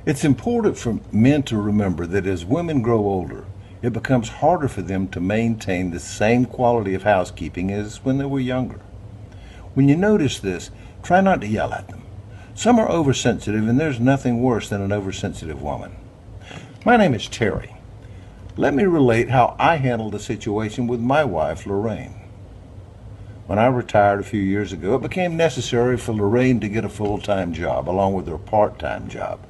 It's important for men to remember that as women grow older, it becomes harder for them to maintain the same quality of housekeeping as when they were younger. When you notice this, try not to yell at them. Some are oversensitive, and there's nothing worse than an oversensitive woman. My name is Terry. Let me relate how I handled the situation with my wife, Lorraine. When I retired a few years ago, it became necessary for Lorraine to get a full-time job along with her part-time job,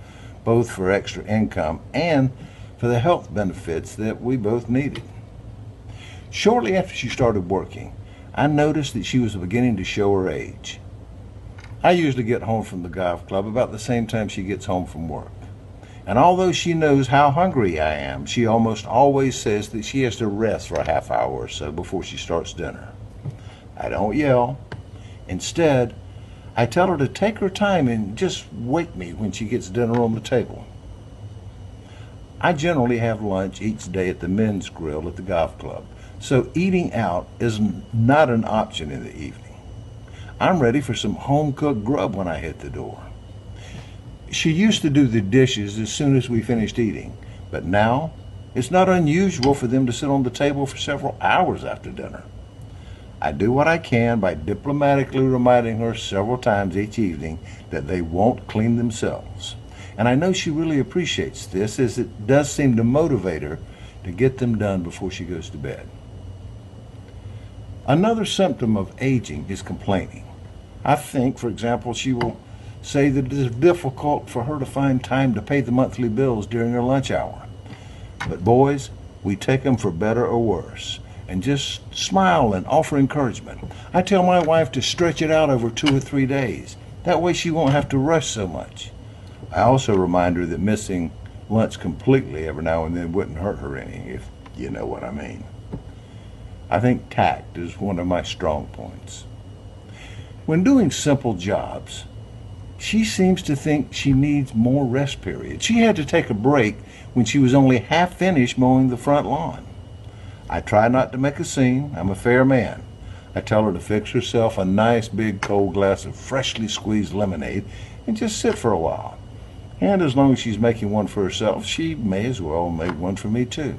both for extra income and for the health benefits that we both needed. Shortly after she started working, I noticed that she was beginning to show her age. I usually get home from the golf club about the same time she gets home from work. And although she knows how hungry I am, she almost always says that she has to rest for a half hour or so before she starts dinner. I don't yell. Instead, I tell her to take her time and just wake me when she gets dinner on the table. I generally have lunch each day at the men's grill at the golf club, so eating out is not an option in the evening. I'm ready for some home-cooked grub when I hit the door. She used to do the dishes as soon as we finished eating, but now it's not unusual for them to sit on the table for several hours after dinner. I do what I can by diplomatically reminding her several times each evening that they won't clean themselves. And I know she really appreciates this, as it does seem to motivate her to get them done before she goes to bed. Another symptom of aging is complaining. I think, for example, she will say that it is difficult for her to find time to pay the monthly bills during her lunch hour. But boys, we take them for better or worse, and just smile and offer encouragement. I tell my wife to stretch it out over 2 or 3 days. That way she won't have to rush so much. I also remind her that missing lunch completely every now and then wouldn't hurt her any, if you know what I mean. I think tact is one of my strong points. When doing simple jobs, she seems to think she needs more rest periods. She had to take a break when she was only half finished mowing the front lawn. I try not to make a scene. I'm a fair man. I tell her to fix herself a nice big cold glass of freshly squeezed lemonade and just sit for a while. And as long as she's making one for herself, she may as well make one for me too.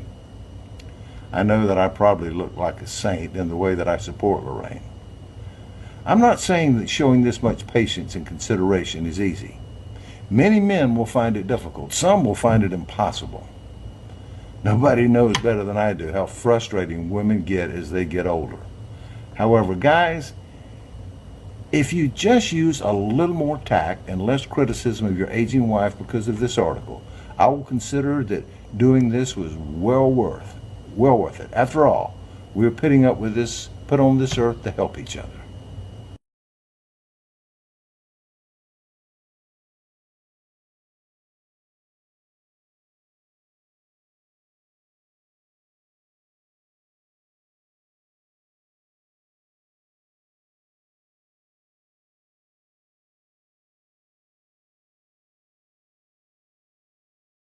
I know that I probably look like a saint in the way that I support Lorraine. I'm not saying that showing this much patience and consideration is easy. Many men will find it difficult. Some will find it impossible. Nobody knows better than I do how frustrating women get as they get older. However, guys, if you just use a little more tact and less criticism of your aging wife because of this article, I will consider that doing this was well worth it. After all, we are put on this earth to help each other.